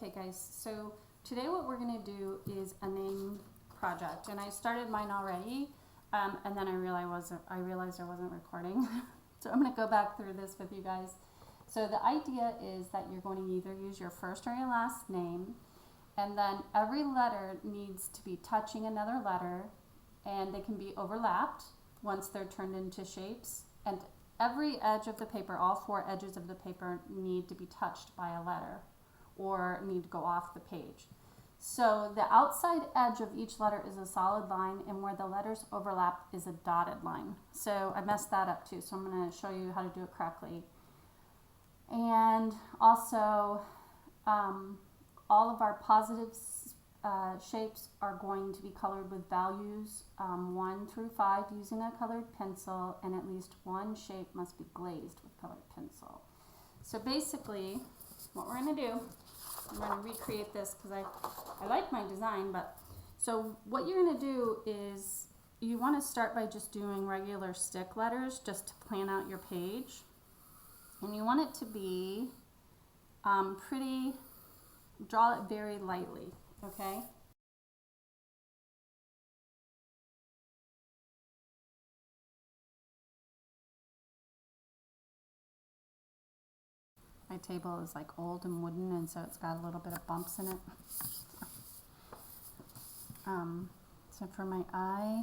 Okay guys, so today what we're going to do is a name project, and I started mine already, and then I realized I wasn't recording. So I'm going to go back through this with you guys. So the idea is that you're going to either use your first or your last name, and then every letter needs to be touching another letter, and they can be overlapped once they're turned into shapes, and every edge of the paper, all four edges of the paper, need to be touched by a letter or need to go off the page. So the outside edge of each letter is a solid line, and where the letters overlap is a dotted line. So I messed that up too, so I'm going to show you how to do it correctly. And also all of our positive shapes are going to be colored with values 1 through 5 using a colored pencil, and at least one shape must be glazed with colored pencil. So basically what we're going to do, I'm going to recreate this because I like my design, but so what you're going to do is you want to start by just doing regular stick letters just to plan out your page, and you want it to be pretty, draw it very lightly, okay? My table is like old and wooden, and so it's got a little bit of bumps in it. So for my eye,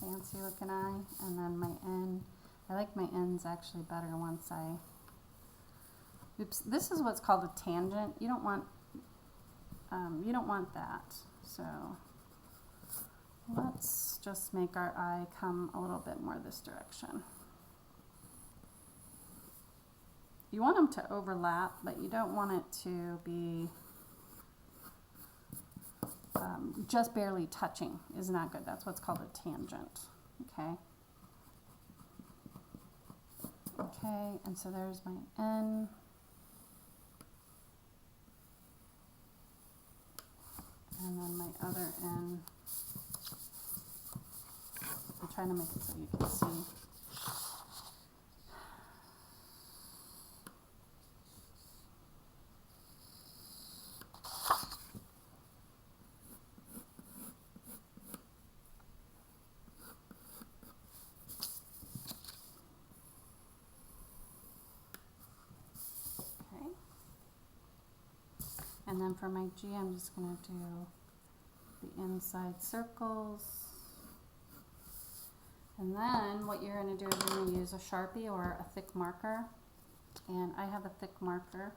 fancy looking eye, and then my N. I like my N's actually better once I, oops, this is what's called a tangent. You don't want that. So let's just make our eye come a little bit more this direction. You want them to overlap, but you don't want it to be just barely touching is not good. That's what's called a tangent. Okay. Okay, and so there's my N. And then my other N. I'm trying to make it so you can see. Okay. And then for my G, I'm just going to do the inside circles. And then what you're going to do is you're going to use a Sharpie or a thick marker. And I have a thick marker.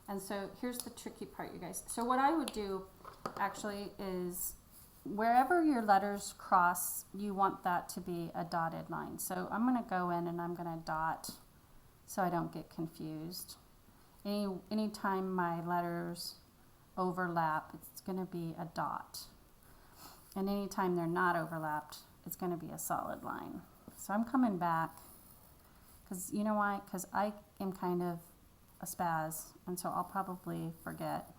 And so here's the tricky part, you guys. So what I would do actually is wherever your letters cross, you want that to be a dotted line. So I'm going to go in and I'm going to dot so I don't get confused. Anytime my letters overlap, it's going to be a dot. And anytime they're not overlapped, it's going to be a solid line. So I'm coming back because you know why? Because I am kind of a spaz, and so I'll probably forget.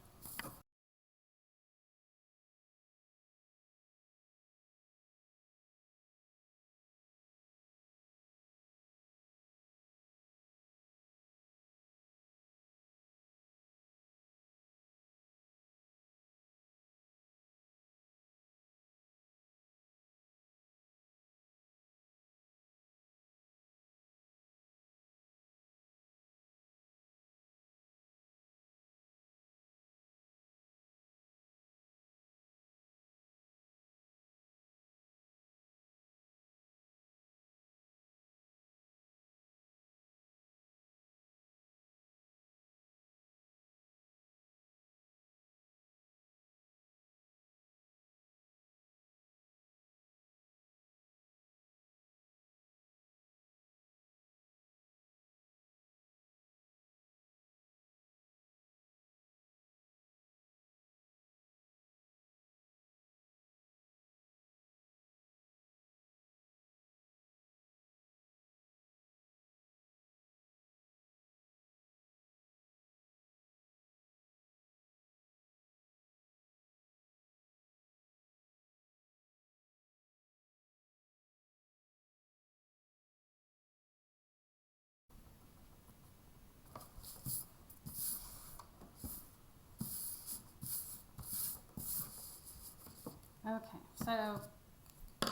Okay, so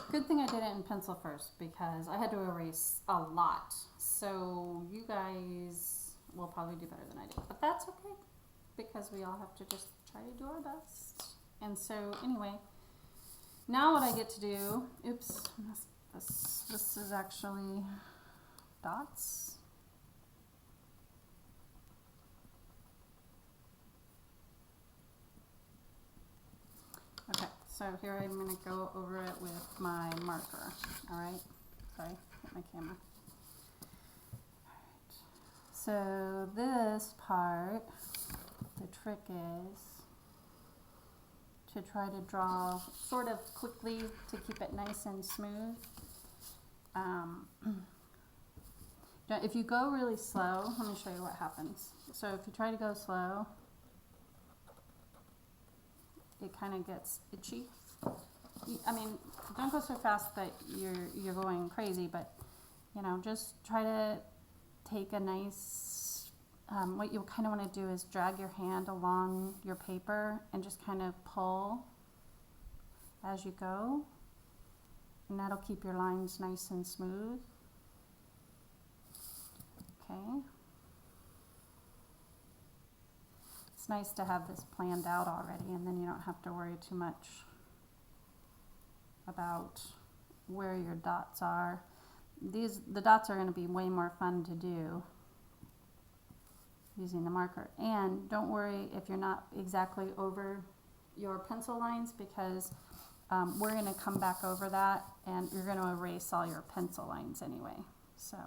good thing I did it in pencil first because I had to erase a lot. So you guys will probably do better than I did, but that's okay because we all have to just try to do our best. And so anyway, now what I get to do, oops, this is actually dots. Okay, so here I'm going to go over it with my marker. All right, sorry, hit my camera. All right. So this part, the trick is to try to draw sort of quickly to keep it nice and smooth. If you go really slow, let me show you what happens. So if you try to go slow, it kind of gets itchy. I mean, don't go so fast that you're going crazy, but you know, just try to take a nice, what you kind of want to do is drag your hand along your paper and just kind of pull as you go, and that'll keep your lines nice and smooth. Okay. It's nice to have this planned out already, and then you don't have to worry too much about where your dots are. The dots are going to be way more fun to do using the marker. And don't worry if you're not exactly over your pencil lines, because we're going to come back over that and you're going to erase all your pencil lines anyway. So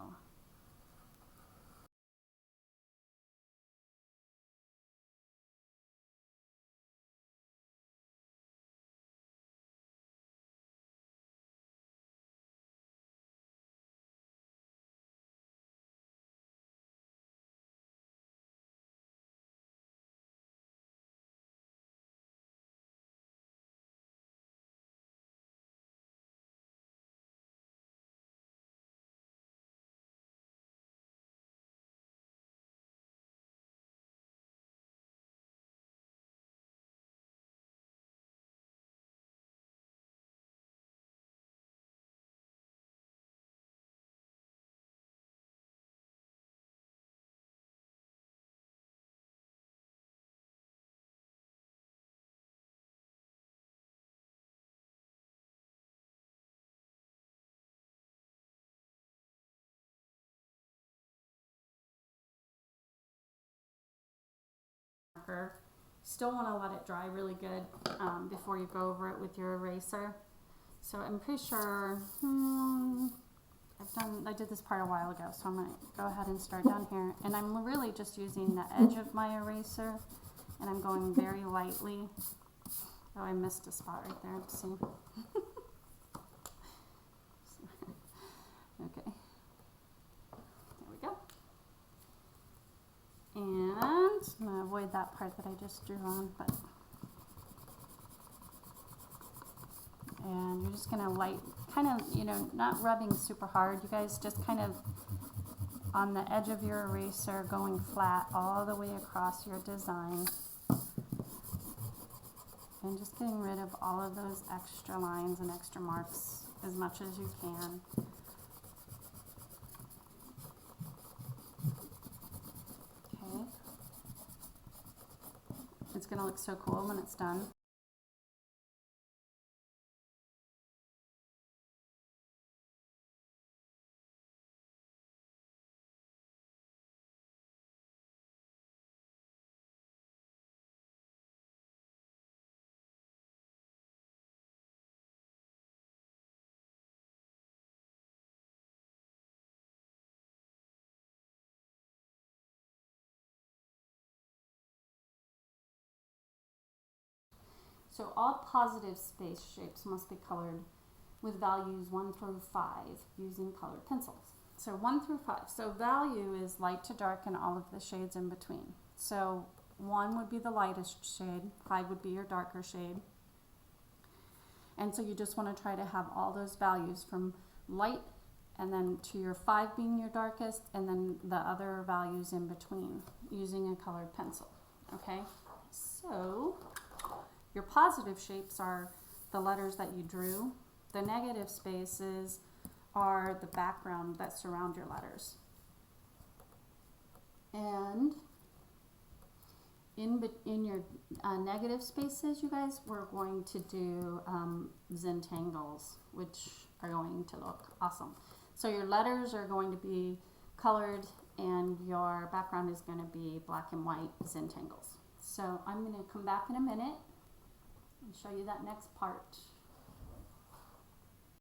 marker. Still want to let it dry really good before you go over it with your eraser. So I'm pretty sure I did this part a while ago, so I'm going to go ahead and start down here. And I'm really just using the edge of my eraser, and I'm going very lightly. Oh, I missed a spot right there. See? Okay. There we go. And I'm going to avoid that part that I just drew on, but and you're just going to kind of, you know, not rubbing super hard. You guys just kind of on the edge of your eraser going flat all the way across your design. And just getting rid of all of those extra lines and extra marks as much as you can. Okay. It's going to look so cool when it's done. So all positive space shapes must be colored with values 1 through 5 using colored pencils. So 1 through 5. So value is light to dark and all of the shades in between. So 1 would be the lightest shade, 5 would be your darker shade. And so you just want to try to have all those values from light and then to your 5 being your darkest, and then the other values in between using a colored pencil. Okay, so your positive shapes are the letters that you drew. The negative spaces are the background that surround your letters. And in your negative spaces, you guys, we're going to do Zentangles, which are going to look awesome. So your letters are going to be colored and your background is going to be black and white Zentangles. So I'm going to come back in a minute and show you that next part.